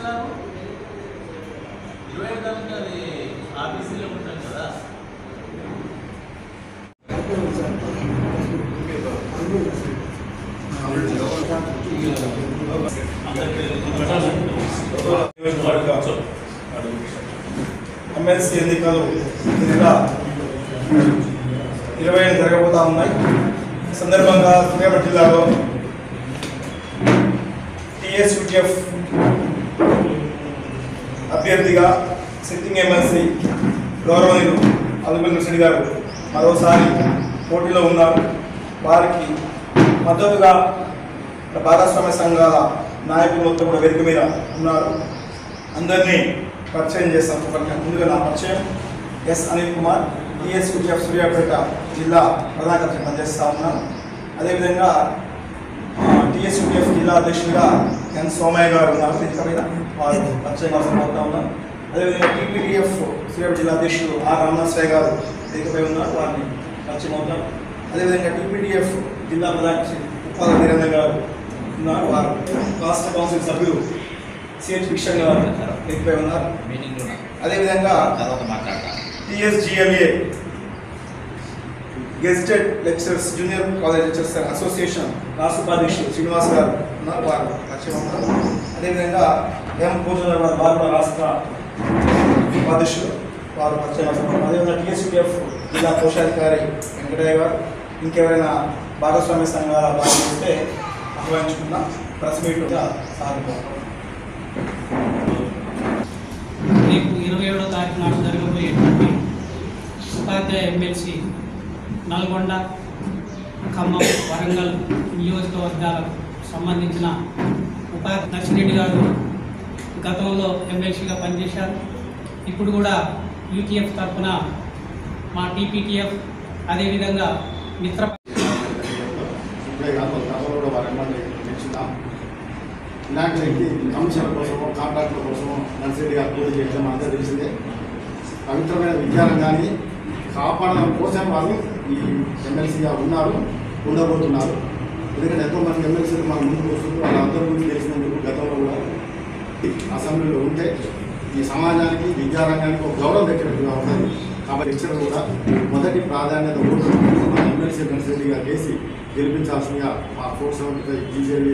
చేస్తున్నారు? 25 తారీఖు అది ఆఫీసులో ఉంటాం కదా. ఎమ్మెల్సీ ఎన్నికలు 25 జరగబోతా ఉన్నాయి. ఈ సందర్భంగా సూర్యాపేట జిల్లాలో టీఎస్యూటీఎఫ్ అభ్యర్థిగా సిట్టింగ్ ఎమ్మెల్సీ గౌరవనీయులు అల్లుబెల్లి నరసింహ గారు మరోసారి పోటీలో ఉన్నారు. వారికి మద్దతుగా భాగస్వామ్య సంఘాల నాయకులు మొత్తం కూడా వేదిక మీద ఉన్నారు. అందరినీ పరిచయం చేస్తాం. ముందుగా నా పరిచయం ఎస్ అనిల్ కుమార్, టీఎస్యూటీఎఫ్ సూర్యాపేట జిల్లా ప్రధాన కార్యదర్శి పనిచేస్తూ ఉన్నాను. అదేవిధంగా టీఎస్యూటీఎఫ్ జిల్లా అధ్యక్షుడిగా ఎన్ సోమయ్య గారు ఉన్నారు. వేదిక మీద వారు పరిచయం అవసరం అవుతా ఉన్నారు. అదేవిధంగా టీపీటీఎఫ్ సూర్యాపేట జిల్లా అధ్యక్షుడు ఆర్ రామనాథ్ గారు వేదికపై ఉన్నారు. వారిని పరిచయం అవుతారు. అదేవిధంగా టీపీటీఎఫ్ జిల్లా ప్రధాన ఉపాధ వీరేంద్ర గారు ఉన్నారు. వారు రాష్ట్ర కౌన్సిల్ సభ్యులు సిహెచ్ భిక్షణ్ గారు వేదికపై ఉన్నారు. అదేవిధంగా TSGLA guest lecturers junior college lecturers association రాష్ట్ర ఉపాధ్యక్షుడు శ్రీనివాస్ గారు ఉన్నారు. వారు పరిచయం ఉన్నారు. అదేవిధంగా ఎం భోజనరావు భారత రాష్ట్ర ఉపాధ్యక్షుడు వారు పరిచయం అవుతున్నారు. అదేవిధంగా టీఎస్యూటీఎఫ్ జిల్లా కోశాధికారి వెంకటయ్య గారు, ఇంకెవరైనా భాగస్వామ్య సంఘాల భాగం ఉంటే ఆహ్వానించుకున్న ప్రెస్ మీట్గా సాగుతారు. రేపు 27వ తారీఖు నాడు జరగబోయేటువంటి ఉపాధ్యాయ ఎమ్మెల్సీ నల్గొండ, ఖమ్మం, వరంగల్ నియోజకవర్గాలకు సంబంధించిన ఉపాధ్యాయ నర్సిరెడ్డి గారు గతంలో ఎమ్మెల్సీగా పనిచేశారు. ఇప్పుడు కూడా యూటీఎఫ్ తరఫున మా టీపీటీఎఫ్ అదేవిధంగా మిత్ర ఇలాంటి అంశాల కోసమో కాంట్రాక్టుల కోసమో నర్సిరెడ్డి గారు పోటీ చేయడం అంతా తెలిసిందే. పవిత్రమైన విద్యారంగాన్ని కాపాడడం కోసం వాళ్ళు ఈ ఎమ్మెల్సీగా ఉన్నారు, ఉండబోతున్నారు. ఎందుకంటే ఎంతో మంది ఎమ్మెల్సీలు మన ముందుకు వస్తుంది. వాళ్ళందరి గురించి తెలిసినందుకు గతంలో కూడా అసెంబ్లీలో ఉంటే ఈ సమాజానికి విద్యారంగానికి ఒక గౌరవం దక్కినట్టుగా ఉంటుంది. కాబట్టి ఇచ్చిన కూడా మొదటి ప్రాధాన్యత ఓటు మన ఎమ్మెల్సీ నర్సిరెడ్డి గారు చేసి గెలిపించాల్సిందిగా మా 475 బీజేపీ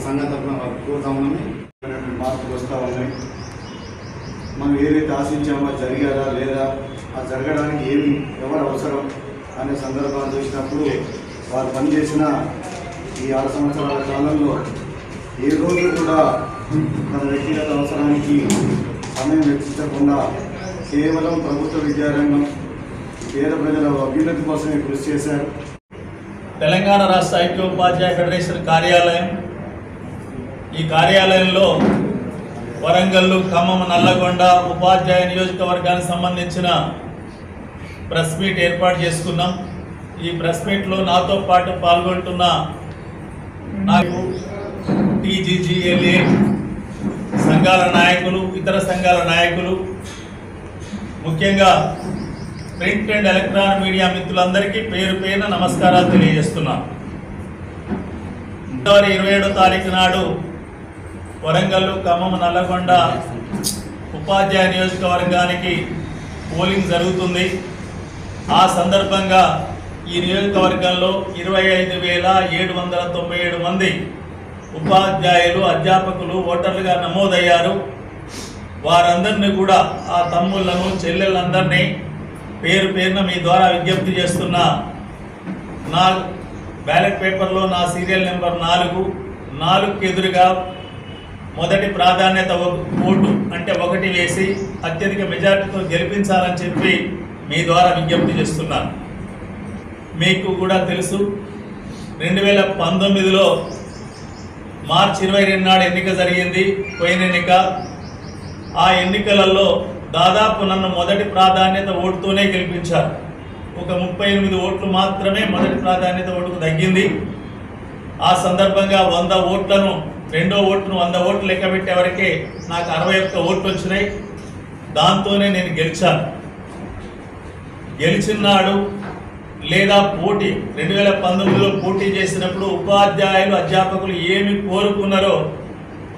సంఘం తరఫున వారు కోరుతా ఉన్నాము. మార్పులు వస్తూ ఉన్నాయి. మనం ఏదైతే ఆశించామో జరిగారా లేదా, ఆ జరగడానికి ఏమి ఎవరు అవసరం అనే సందర్భాలు చూసినప్పుడు వారు పనిచేసిన ఈ 6 సంవత్సరాల కాలంలో ఏ రోజు కూడా తన వ్యక్తిగత అవసరానికి సమయం వెచ్చించకుండా కేవలం ప్రభుత్వ విద్యారంగం, పేద ప్రజల అభ్యున్నతి కోసమే కృషి చేశారు. తెలంగాణ రాష్ట్ర ఐక్యోపాధ్యాయ ఫెడరేషన్ కార్యాలయం, ఈ కార్యాలయంలో వరంగల్లు, ఖమ్మం, నల్లగొండ ఉపాధ్యాయ నియోజకవర్గానికి సంబంధించిన ప్రెస్ మీట్ ఏర్పాటు చేసుకున్నాం. ఈ ప్రెస్ మీట్లో నాతో పాటు పాల్గొంటున్న నాకు టీజీజీఎల్ఏ సంఘాల నాయకులు, ఇతర సంఘాల నాయకులు, ముఖ్యంగా ప్రింట్ అండ్ ఎలక్ట్రానిక్ మీడియా మిత్రులందరికీ పేరు పేరున నమస్కారాలు తెలియజేస్తున్నాను. ఫిబ్రవరి 27వ తారీఖు నాడు వరంగల్, ఖమ్మం, నల్లగొండ ఉపాధ్యాయ నియోజకవర్గానికి పోలింగ్ జరుగుతుంది. ఆ సందర్భంగా ఈ నియోజకవర్గంలో 25,797 మంది ఉపాధ్యాయులు, అధ్యాపకులు ఓటర్లుగా నమోదయ్యారు. వారందరినీ కూడా, ఆ తమ్ముళ్లను, చెల్లెళ్ళందరినీ పేరు పేరున మీ ద్వారా విజ్ఞప్తి చేస్తున్నా. నా బ్యాలెట్ పేపర్లో నా సీరియల్ నెంబర్ 4కి ఎదురుగా మొదటి ప్రాధాన్యత ఓటు అంటే 1 వేసి అత్యధిక మెజార్టీతో గెలిపించాలని చెప్పి మీ ద్వారా విజ్ఞప్తి చేస్తున్నాను. మీకు కూడా తెలుసు, 2019లో మార్చి 22 నాడు ఎన్నిక జరిగింది, పోయిన ఎన్నిక. ఆ ఎన్నికలలో దాదాపు నన్ను మొదటి ప్రాధాన్యత ఓటుతోనే గెలిపించారు. ఒక 38 ఓట్లు మాత్రమే మొదటి ప్రాధాన్యత ఓటుకు తగ్గింది. ఆ సందర్భంగా 100 ఓట్లను, రెండో ఓటును 100 ఓట్లు లెక్క పెట్టేవరకే నాకు 61 ఓట్లు వచ్చినాయి. దాంతోనే నేను గెలిచాను. గెలిచినాడు లేదా పోటీ 2019లో పోటీ చేసినప్పుడు ఉపాధ్యాయులు, అధ్యాపకులు ఏమి కోరుకున్నారో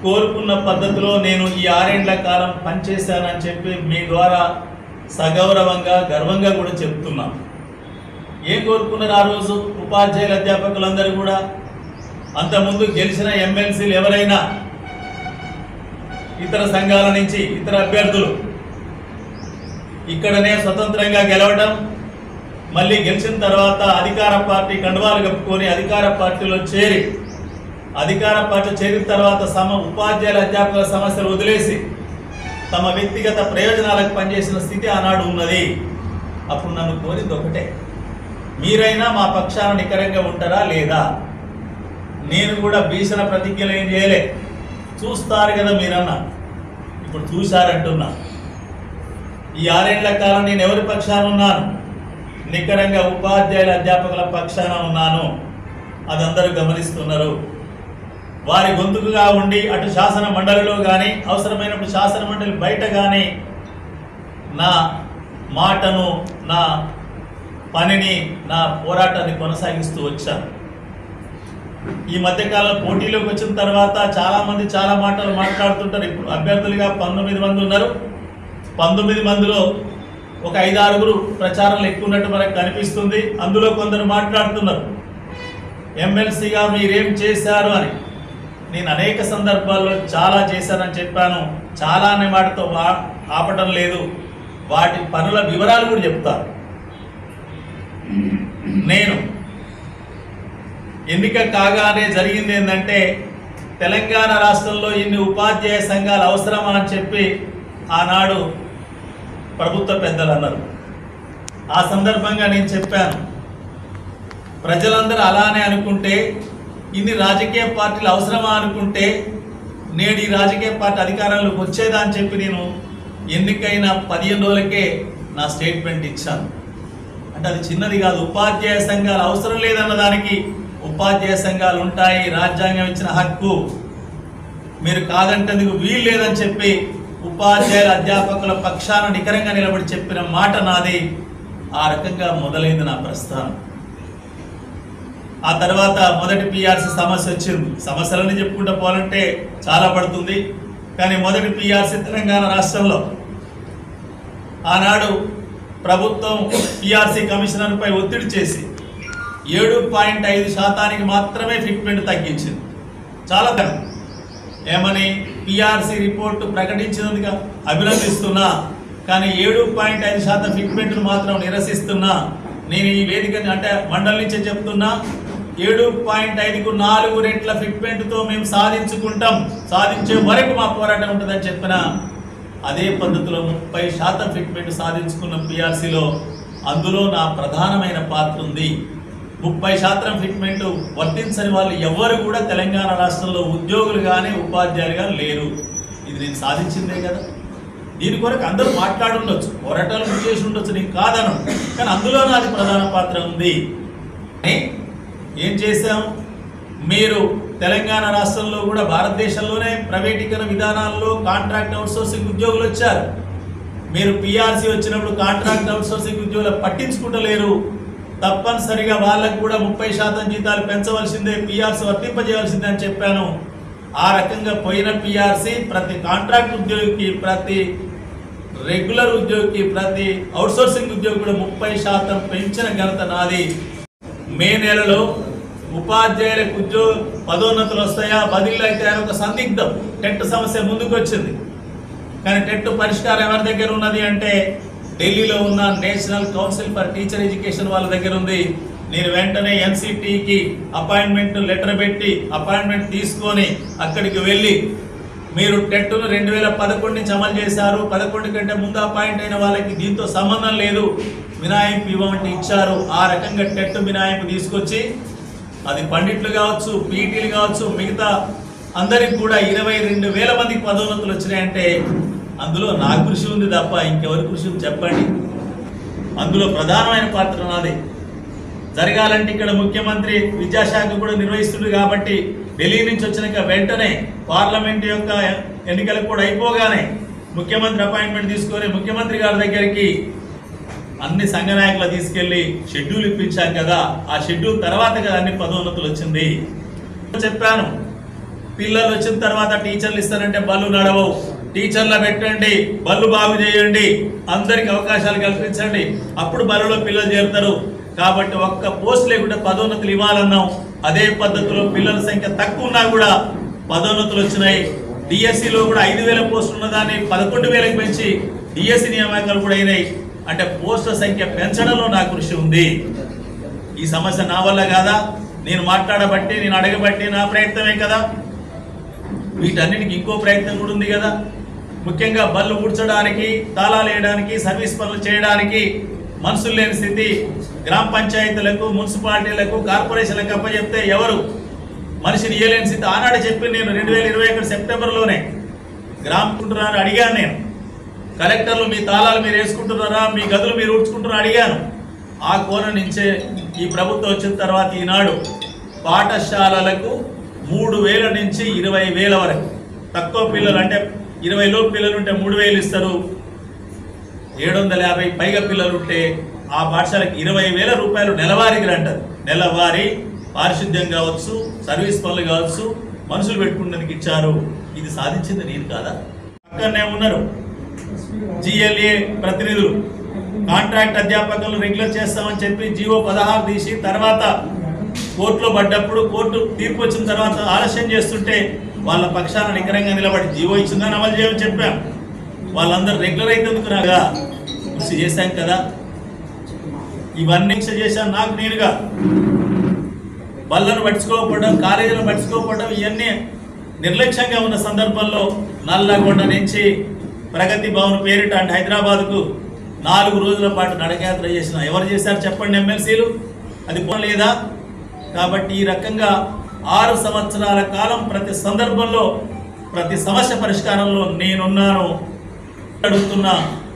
కోరుకున్న పద్ధతిలో నేను ఈ 6 ఏళ్ల కాలం పనిచేశానని చెప్పి మీ ద్వారా సగౌరవంగా గర్వంగా కూడా చెప్తున్నా. ఏం కోరుకున్నారు ఆ రోజు ఉపాధ్యాయుల అధ్యాపకులందరూ కూడా? అంతకుముందు గెలిచిన ఎమ్మెల్సీలు ఎవరైనా ఇతర సంఘాల నుంచి ఇతర అభ్యర్థులు ఇక్కడనే స్వతంత్రంగా గెలవడం, మళ్ళీ గెలిచిన తర్వాత అధికార పార్టీ కండువాలు కప్పుకొని అధికార పార్టీలో చేరి అధికార పార్టీ చేరిన తర్వాత ఉపాధ్యాయుల అధ్యాపకుల సమస్యలు వదిలేసి తమ వ్యక్తిగత ప్రయోజనాలకు పనిచేసిన స్థితి ఆనాడు ఉన్నది. అప్పుడు నన్ను కోరింది ఒకటే, మీరైనా మా పక్షాన నికరంగా ఉంటారా లేదా? నేను కూడా భీషణ ప్రతిజ్ఞలు ఏం చేయలే, చూస్తారు కదా మీరన్నా. ఇప్పుడు చూశారంటున్నా. ఈ 6 ఏళ్ల కాలం నేను ఎవరి పక్షాన ఉన్నాను? నికరంగా ఉపాధ్యాయుల అధ్యాపకుల పక్షాన ఉన్నాను. అది అందరూ గమనిస్తున్నారు. వారి గొంతుకుగా ఉండి అటు శాసన మండలిలో కానీ అవసరమైనప్పుడు శాసన మండలి బయట కానీ నా మాటను, నా పనిని, నా పోరాటాన్ని కొనసాగిస్తూ వచ్చాను. ఈ మధ్యకాలంలో పోటీలోకి వచ్చిన తర్వాత చాలామంది చాలా మాటలు మాట్లాడుతుంటారు. ఇప్పుడు అభ్యర్థులుగా 19 మంది ఉన్నారు. 19 మందిలో ఒక 5-6 ప్రచారంలో ఎక్కువ ఉన్నట్టు మనకు కనిపిస్తుంది. అందులో కొందరు మాట్లాడుతున్నారు ఎమ్మెల్సీగా మీరేం చేశారు అని. నేను అనేక సందర్భాల్లో చాలా చేశానని చెప్పాను. చాలా అనే వాటితో ఆపటం లేదు, వాటి పనుల వివరాలు కూడా చెప్తాను. నేను ఎన్నిక కాగానే జరిగింది ఏంటంటే, తెలంగాణ రాష్ట్రంలో ఇన్ని ఉపాధ్యాయ సంఘాలు అవసరమా అని చెప్పి ఆనాడు ప్రభుత్వ పెద్దలు అన్నారు. ఆ సందర్భంగా నేను చెప్పాను, ప్రజలందరూ అలానే అనుకుంటే, ఇన్ని రాజకీయ పార్టీలు అవసరమా అనుకుంటే నేడు ఈ రాజకీయ పార్టీ అధికారంలోకి వచ్చేదా అని చెప్పి నేను ఎన్నికైన 15 రోజులకే నా స్టేట్మెంట్ ఇచ్చాను. అంటే అది చిన్నది కాదు. ఉపాధ్యాయ సంఘాలు అవసరం లేదన్న దానికి ఉపాధ్యాయ సంఘాలు ఉంటాయి, రాజ్యాంగం ఇచ్చిన హక్కు, మీరు కాదంటేందుకు వీలు లేదని చెప్పి ఉపాధ్యాయుల అధ్యాపకుల పక్షాన నికరంగా నిలబడి చెప్పిన మాట నాది. ఆ రకంగా మొదలైంది నా ప్రస్థానం. ఆ తర్వాత మొదటి పిఆర్సీ సమస్య వచ్చింది. సమస్యలని చెప్పుకుంటూ పోవాలంటే చాలా పడుతుంది. కానీ మొదటి పిఆర్సీ తెలంగాణ రాష్ట్రంలో ఆనాడు ప్రభుత్వం పిఆర్సీ కమిషనర్పై ఒత్తిడి చేసి 7.5% మాత్రమే ఫిట్మెంట్ తగ్గించింది. చాలా తక్కువ. ఏమని పిఆర్సీ రిపోర్టు ప్రకటించినందుకు అభినందిస్తున్నా, కానీ 7.5% ఫిట్మెంట్ను మాత్రం నిరసిస్తున్నా. నేను ఈ వేదికని అంటే మండలి నుంచే చెప్తున్నా, 7.5కు 4 రెట్ల ఫిట్మెంట్తో మేము సాధించుకుంటాం, సాధించే వరకు మా పోరాటం ఉంటుందని చెప్పిన అదే పద్ధతిలో 30% ఫిట్మెంట్ సాధించుకున్న పిఆర్సీలో అందులో నా ప్రధానమైన పాత్ర ఉంది. 30% ఫిట్మెంట్ వర్తించని వాళ్ళు ఎవరు కూడా తెలంగాణ రాష్ట్రంలో ఉద్యోగులు కానీ ఉపాధ్యాయులు కానీ లేరు. ఇది నేను సాధించిందే కదా. దీని కొరకు అందరూ మాట్లాడుండొచ్చు, పోరాటాలు చేసి ఉండొచ్చు, నేను కాదను, కానీ అందులో నాది ప్రధాన పాత్ర ఉంది. ఏం చేశాం? మీరు తెలంగాణ రాష్ట్రంలో కూడా భారతదేశంలోనే ప్రైవేటీకరణ విధానాల్లో కాంట్రాక్ట్ అవుట్సోర్సింగ్ ఉద్యోగులు వచ్చారు. మీరు పిఆర్సీ వచ్చినప్పుడు కాంట్రాక్ట్ అవుట్సోర్సింగ్ ఉద్యోగులు పట్టించుకుంటలేరు. తప్పనిసరిగా వాళ్ళకు కూడా 30% జీతాలు పెంచవలసిందే, పిఆర్సీ వర్తింపజేయవలసిందే అని చెప్పాను. ఆ రకంగా పోయిన పిఆర్సీ ప్రతి కాంట్రాక్ట్ ఉద్యోగికి, ప్రతి రెగ్యులర్ ఉద్యోగికి, ప్రతి అవుట్సోర్సింగ్ ఉద్యోగి కూడా 30% పెంచిన ఘనత నాది. మే నెలలో ఉపాధ్యాయులకు ఉద్యోగ పదోన్నతులు వస్తాయా, బదిలీలు అయితే అని ఒక సందిగ్ధం. టెట్ సమస్య ముందుకు వచ్చింది. కానీ టెట్ పరిష్కారం ఎవరి దగ్గర ఉన్నది అంటే ఢిల్లీలో ఉన్న national council for teacher education వాళ్ళ దగ్గర ఉంది. నేను వెంటనే ఎన్సిటికి అపాయింట్మెంట్ లెటర్ పెట్టి అపాయింట్మెంట్ తీసుకొని అక్కడికి వెళ్ళి, మీరు టెట్ను 2011 నుంచి అమలు చేశారు, 11 కంటే ముందు అపాయింట్ అయిన వాళ్ళకి దీంతో సంబంధం లేదు, మినహాయింపు ఇవ్వమంటే ఇచ్చారు. ఆ రకంగా టెట్ మినహాయింపు తీసుకొచ్చి అది పండిట్లు కావచ్చు, పీటీలు కావచ్చు, మిగతా అందరికి కూడా 22,000 మందికి పదోన్నతులు వచ్చినాయంటే అందులో నా కృషి ఉంది తప్ప ఇంకెవరి కృషి చెప్పండి. అందులో ప్రధానమైన పాత్ర నాది. జరగాలంటే ఇక్కడ ముఖ్యమంత్రి విద్యాశాఖ కూడా నిర్వహిస్తుంది కాబట్టి ఢిల్లీ నుంచి వచ్చినాక వెంటనే పార్లమెంట్ యొక్క ఎన్నికలు కూడా అయిపోగానే ముఖ్యమంత్రి అపాయింట్మెంట్ తీసుకొని ముఖ్యమంత్రి గారి దగ్గరికి అన్ని సంఘ నాయకులు తీసుకెళ్లి షెడ్యూల్ ఇప్పించాం కదా. ఆ షెడ్యూల్ తర్వాత కదా అన్ని పదోన్నతులు వచ్చింది చెప్పాను. పిల్లలు వచ్చిన తర్వాత టీచర్లు ఇస్తారంటే బళ్ళు నడవవు. టీచర్ల పెట్టండి, బళ్ళు బాగు చేయండి, అందరికి అవకాశాలు కల్పించండి, అప్పుడు బళ్ళలో పిల్లలు చేరుతారు. కాబట్టి ఒక్క పోస్ట్ లేకుండా పదోన్నతులు ఇవ్వాలన్నాం. అదే పద్ధతిలో పిల్లల సంఖ్య తక్కువ ఉన్నా కూడా పదోన్నతులు వచ్చినాయి. డిఎస్సిలో కూడా 5,000 పోస్టులు ఉన్నదాన్ని 11,000కి పెంచి డిఎస్సి నియామకాలు కూడా అయినాయి. అంటే పోస్టుల సంఖ్య పెంచడంలో నా కృషి ఉంది. ఈ సమస్య నా వల్ల కాదా, నేను మాట్లాడబట్టి, నేను అడగబట్టి నా ప్రయత్నమే కదా. వీటన్నిటికి ఇంకో ప్రయత్నం కూడా ఉంది కదా. ముఖ్యంగా బళ్ళు ఊడ్చడానికి, తాళాలు వేయడానికి, సర్వీస్ పనులు చేయడానికి మనుషులు లేని స్థితి. గ్రామ పంచాయతీలకు, మున్సిపాలిటీలకు, కార్పొరేషన్లకు అప్పచెప్తే ఎవరు మనిషిని ఇయ్యలేని స్థితి. ఆనాడు చెప్పి నేను 2021 సెప్టెంబర్లోనే గ్రామకుంటున్నాను అడిగాను. నేను కలెక్టర్లు మీ తాళాలు మీరు వేసుకుంటున్నారా, మీ గదులు మీరు ఊడ్చుకుంటున్నారా అడిగాను. ఆ కోణం నుంచే ఈ ప్రభుత్వం వచ్చిన తర్వాత ఈనాడు పాఠశాలలకు 3,000 నుంచి 20,000 వరకు, తక్కువ పిల్లలు అంటే 20 లోపు పిల్లలు ఉంటే 3,000 ఇస్తారు. 750 పైగా పిల్లలు ఉంటే ఆ పాఠశాలకు 20,000 రూపాయలు నెలవారీ గ్రాంట్. నెలవారీ పారిశుద్ధ్యం కావచ్చు, సర్వీస్ పనులు కావచ్చు, మనుషులు పెట్టుకునేందుకు ఇచ్చారు. ఇది సాధించింది నేను కాదా? పక్కనే ఉన్నారు GLA ప్రతినిధులు. కాంట్రాక్ట్ అధ్యాపకులు రెగ్యులర్ చేస్తామని చెప్పి జీవో 16 తీసి తర్వాత కోర్టులో పడ్డప్పుడు, కోర్టు తీర్పు వచ్చిన తర్వాత ఆలస్యం చేస్తుంటే వాళ్ళ పక్షాన నికరంగా నిలబడి జీవో ఇచ్చిందని అమలు చేయమని చెప్పాం. వాళ్ళందరూ రెగ్యులర్ అయినందుకు రాగా కృషి చేశాం కదా. ఇవన్నీ చేశాను నాకు నేనుగా. బళ్ళను పట్టించుకోకపోవడం, కాలేజీలను పట్టించుకోకపోవడం, ఇవన్నీ నిర్లక్ష్యంగా ఉన్న సందర్భంలో నల్లగొండ నుంచి ప్రగతి భవన్ పేరిట అంటే హైదరాబాద్కు 4 రోజుల పాటు నడకయాత్ర చేసిన ఎవరు చేశారు చెప్పండి? ఎమ్మెల్సీలు. అది పోలేదా? కాబట్టి ఈ రకంగా 6 సంవత్సరాల కాలం ప్రతి సందర్భంలో, ప్రతి సమస్య పరిష్కారంలో నేనున్నాను. అడుగుతున్నా,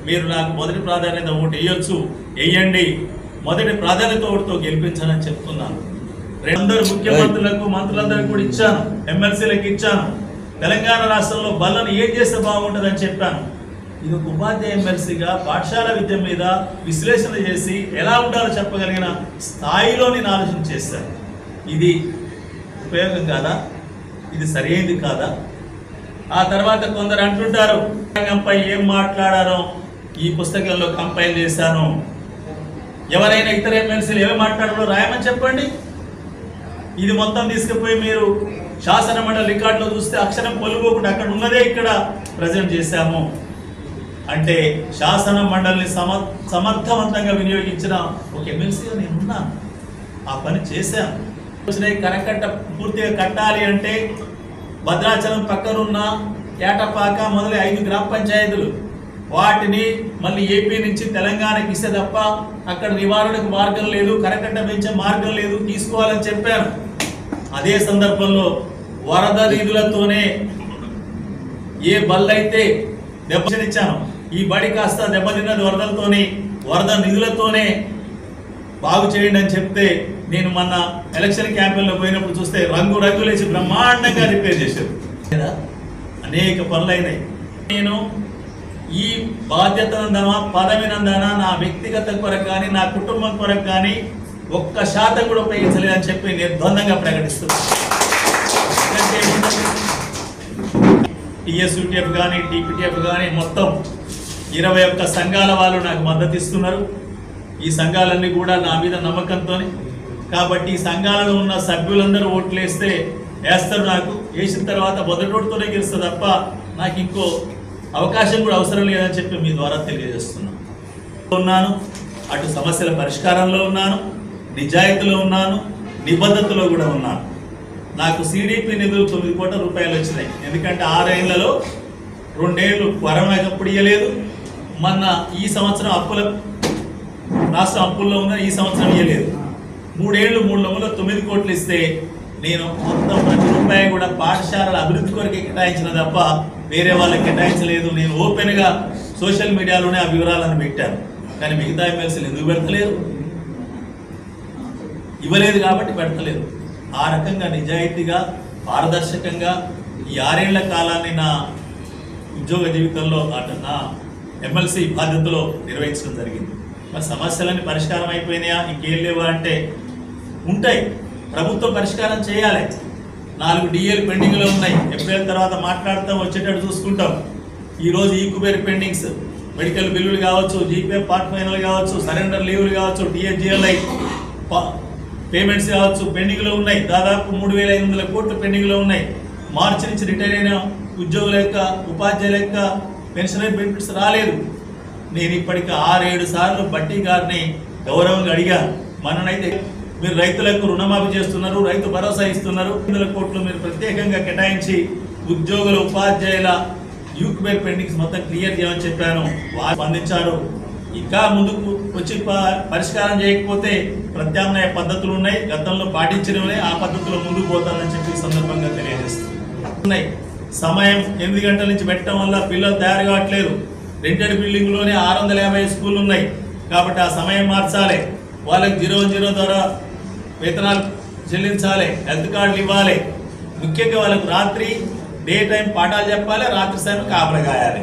మీరు నాకు మొదటి ప్రాధాన్యత ఓటు వేయొచ్చు, వేయండి, మొదటి ప్రాధాన్యత ఓటుతో గెలిపించానని చెప్తున్నాను. అందరు ముఖ్యమంత్రులకు, మంత్రులందరికీ కూడా ఇచ్చాను, ఎమ్మెల్సీలకు ఇచ్చాను. తెలంగాణ రాష్ట్రంలో బళ్ళను ఏం చేస్తే బాగుంటుందని చెప్పాను. ఇది ఒక ఉపాధ్యాయ ఎమ్మెల్సీగా పాఠశాల విద్య మీద విశ్లేషణ చేసి ఎలా ఉండాలో చెప్పగలిగిన స్థాయిలో నేను ఆలోచన చేశాను. ఇది ఉపయోగం కాదా? ఇది సరైనది కాదా? ఆ తర్వాత కొందరు అంటుంటారు, రంగంపై ఏం మాట్లాడారో ఈ పుస్తకంలో కంపైల్ చేశాను. ఎవరైనా ఇతర ఎమ్మెల్సీలు ఏమి మాట్లాడారో రాయమని చెప్పండి. ఇది మొత్తం తీసుకుపోయి మీరు శాసన మండలి రికార్డులో చూస్తే అక్షరం పొలుపోకుండా అక్కడ ఉన్నదే ఇక్కడ ప్రజెంట్ చేశాము. అంటే శాసన మండలిని సమర్థవంతంగా వినియోగించిన ఒక ఎమ్మెల్సీగా నేనున్నాను. ఆ పని చేశాను. కరకట్ట పూర్తిగా కట్టాలి అంటే భద్రాచలం పక్కనున్న ఏటపాక మొదలు 5 గ్రామ పంచాయతీలు, వాటిని మళ్ళీ ఏపీ నుంచి తెలంగాణకి ఇస్తే తప్ప అక్కడ నివారణకు మార్గం లేదు, కరకట్ట పెంచే మార్గం లేదు, తీసుకోవాలని చెప్పాను. అదే సందర్భంలో వరద నిధులతోనే ఏ బళ్ళైతే దెబ్బతినిచ్చాను, ఈ బడి కాస్త దెబ్బతిన్నది వరదలతోనే, వరద నిధులతోనే బాగు చేయండి అని చెప్తే నేను మొన్న ఎలక్షన్ క్యాంపెయిన్లో పోయినప్పుడు చూస్తే రంగులేసి బ్రహ్మాండంగా రిపేర్ చేశారు. అనేక పనులు అయినాయి. నేను ఈ బాధ్యతనందమా, పదవినందన నా వ్యక్తిగత కొరకు కానీ, నా కుటుంబం కొరకు కానీ 1% కూడా ఉపయోగించలేదని చెప్పి నిర్బంధంగా ప్రకటిస్తున్నాను. TSUTF కానీ, TPTF కానీ మొత్తం 21 సంఘాల వాళ్ళు నాకు మద్దతు ఇస్తున్నారు. ఈ సంఘాలన్నీ కూడా నా మీద నమ్మకంతో, కాబట్టి ఈ సంఘాలలో ఉన్న సభ్యులందరూ ఓట్లు వేస్తారు. నాకు వేసిన తర్వాత మొదటి ఓటుతోనే గెలుస్తుంది తప్ప నాకు ఇంకో అవకాశం కూడా అవసరం లేదని చెప్పి మీ ద్వారా తెలియజేస్తున్నాను. అటు సమస్యల పరిష్కారంలో ఉన్నాను, నిజాయితీలో ఉన్నాను, నిబద్ధతలో కూడా ఉన్నాను. నాకు CDP నిధులు 9 కోట్ల రూపాయలు వచ్చినాయి. ఎందుకంటే 6 ఏళ్లలో 2 ఏళ్ళు కరోనాకప్పుడు ఇవ్వలేదు. మొన్న ఈ సంవత్సరం రాష్ట్రం అప్పుల్లో ఉన్న ఈ సంవత్సరం ఇవ్వలేదు. 3 ఏళ్ళు 3 నెలల్లో 9 కోట్లు ఇస్తే నేను మొత్తం ప్రతి రూపాయి కూడా పాఠశాలల అభివృద్ధి కొరకే కేటాయించిన తప్ప వేరే వాళ్ళకి కేటాయించలేదు. నేను ఓపెన్గా సోషల్ మీడియాలోనే ఆ వివరాలను పెట్టాను. కానీ మిగతా ఎమ్మెల్సీలు ఎందుకు పెడతలేరు? ఇవ్వలేదు కాబట్టి పెడతలేదు. ఆ రకంగా నిజాయితీగా, పారదర్శకంగా ఈ 6 ఏళ్ల కాలాన్ని నా ఉద్యోగ జీవితంలో నా ఎమ్మెల్సీ బాధ్యతలో నిర్వహించడం జరిగింది. మరి సమస్యలన్నీ పరిష్కారం అయిపోయినాయా, ఇంకేం లేవా అంటే ఉంటాయి. ప్రభుత్వం పరిష్కారం చేయాలి. 4 డిఏలు పెండింగ్లో ఉన్నాయి. ఏప్రిల్ తర్వాత మాట్లాడతాం, వచ్చేటట్టు చూసుకుంటాం. ఈరోజు ఈ కుబేర్ పెండింగ్స్, మెడికల్ బిల్లులు కావచ్చు, జీపే పార్ట్ ఫైనల్ కావచ్చు, సరెండర్ లీవ్లు కావచ్చు, టీఎస్జిఎల్ఐ పేమెంట్స్ కావచ్చు పెండింగ్లో ఉన్నాయి. దాదాపు 3,500 కోట్లు పెండింగ్లో ఉన్నాయి. మార్చి నుంచి రిటైర్ అయిన ఉద్యోగుల యొక్క, ఉపాధ్యాయుల యొక్క పెన్షనరీ బెనిఫిట్స్ రాలేదు. నేను ఇప్పటికి 6-7 సార్లు బట్టి గారిని గౌరవంగా అడిగాను. మననైతే మీరు రైతులకు రుణమాఫీ చేస్తున్నారు, రైతు భరోసా ఇస్తున్నారు, 100 కోట్లు మీరు ప్రత్యేకంగా కేటాయించి ఉద్యోగుల, ఉపాధ్యాయుల యూక్బేర్ పెండింగ్స్ మొత్తం క్లియర్ చేయమని చెప్పాను. వారు స్పందించారు. ఇంకా ముందుకు వచ్చి పరిష్కారం చేయకపోతే ప్రత్యామ్నాయ పద్ధతులు ఉన్నాయి, గతంలో పాటించినవి, ఆ పద్ధతిలో ముందుకు పోతానని చెప్పి సందర్భంగా తెలియజేస్తున్నాయి. సమయం 8 గంటల నుంచి పెట్టడం వల్ల పిల్లలు తయారు కావట్లేదు. రెంటెడ్ బిల్డింగ్లోనే 650 స్కూళ్ళు ఉన్నాయి కాబట్టి ఆ సమయం మార్చాలి. వాళ్ళకి 0-0 ద్వారా వేతనాలు చెల్లించాలి, హెల్త్ కార్డులు ఇవ్వాలి. ముఖ్యంగా వాళ్ళకు రాత్రి డే టైం పాఠాలు చెప్పాలి, రాత్రి సమయం కాపలా కాయాలి.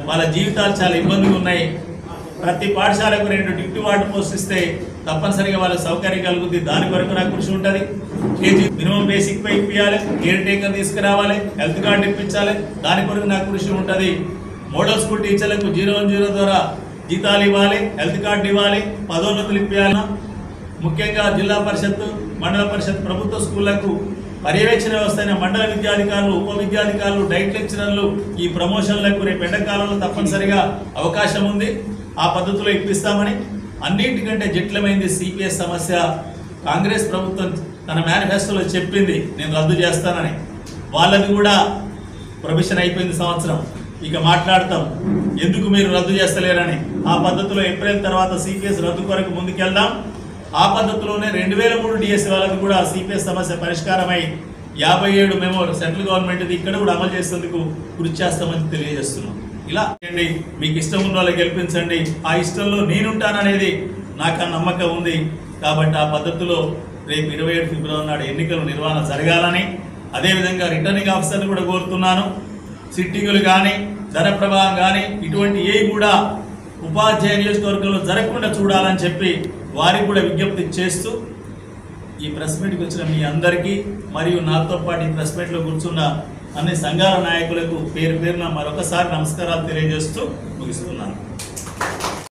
వాళ్ళ జీవితాలు చాలా ఇబ్బందులు ఉన్నాయి. ప్రతి పాఠశాలకు 2 డిప్యూటీ వార్డు పోస్ట్ ఇస్తే తప్పనిసరిగా వాళ్ళకి సౌకర్యం కలుగుతుంది. దాని కొరకు నాకు కృషి ఉంటుంది. కేజీ మినిమం బేసిక్ పై ఇప్పించాలి, కేర్ టేకర్ తీసుకురావాలి, హెల్త్ కార్డు ఇప్పించాలి, దాని కొరకు నాకు కృషి ఉంటుంది. మోడల్ స్కూల్ టీచర్లకు 0-0 ద్వారా జీతాలు ఇవ్వాలి, హెల్త్ కార్డు ఇవ్వాలి, పదోన్నతులు ఇప్పించాలి. ముఖ్యంగా జిల్లా పరిషత్, మండల పరిషత్ ప్రభుత్వ స్కూళ్లకు పర్యవేక్షణ వ్యవస్థ అయిన మండల విద్యాధికారులు, ఉప విద్యాధికారులు, డైట్ లెక్చరర్లు ఈ ప్రమోషన్లకు రేపు ఎండాకాలంలో తప్పనిసరిగా అవకాశం ఉంది. ఆ పద్ధతిలో ఇప్పిస్తామని. అన్నింటికంటే జటిలమైంది సిపిఎస్ సమస్య. కాంగ్రెస్ ప్రభుత్వం తన మేనిఫెస్టోలో చెప్పింది నేను రద్దు చేస్తానని. వాళ్ళది కూడా ప్రొవిషన్ అయిపోయింది సంవత్సరం. ఇక మాట్లాడతాం ఎందుకు మీరు రద్దు చేస్తలేరని. ఆ పద్ధతిలో ఏప్రిల్ తర్వాత సిపిఎస్ రద్దు కొరకు ముందుకెళ్దాం. ఆ పద్ధతిలోనే 2003 డిఎస్సి వాళ్ళది కూడా సిపిఎస్ సమస్య పరిష్కారమై 57 మెమో సెంట్రల్ గవర్నమెంట్ ఇక్కడ కూడా అమలు చేసేందుకు కృషి చేస్తామని తెలియజేస్తున్నాం. ఇలా మీకు ఇష్టం ఉన్న వాళ్ళకి గెలిపించండి. ఆ ఇష్టంలో నేనుంటాననేది నాకు ఆ నమ్మకం ఉంది. కాబట్టి ఆ పద్ధతిలో రేపు 27 ఫిబ్రవరి నాడు ఎన్నికలు నిర్వహణ జరగాలని, అదేవిధంగా రిటర్నింగ్ ఆఫీసర్ని కూడా కోరుతున్నాను. సిట్టింగులు కానీ, ధన ప్రవాహం కానీ ఇటువంటి ఏవి కూడా ఉపాధ్యాయ నియోజకవర్గంలో జరగకుండా చూడాలని చెప్పి వారికి కూడా విజ్ఞప్తి చేస్తూ ఈ ప్రెస్ మీట్కి వచ్చిన మీ అందరికీ మరియు నాతో పాటు ఈ ప్రెస్ మీట్లో కూర్చున్న అన్ని సంఘాల నాయకులకు పేరు పేరున మరొకసారి నమస్కారాలు తెలియజేస్తూ ముగిస్తున్నాను.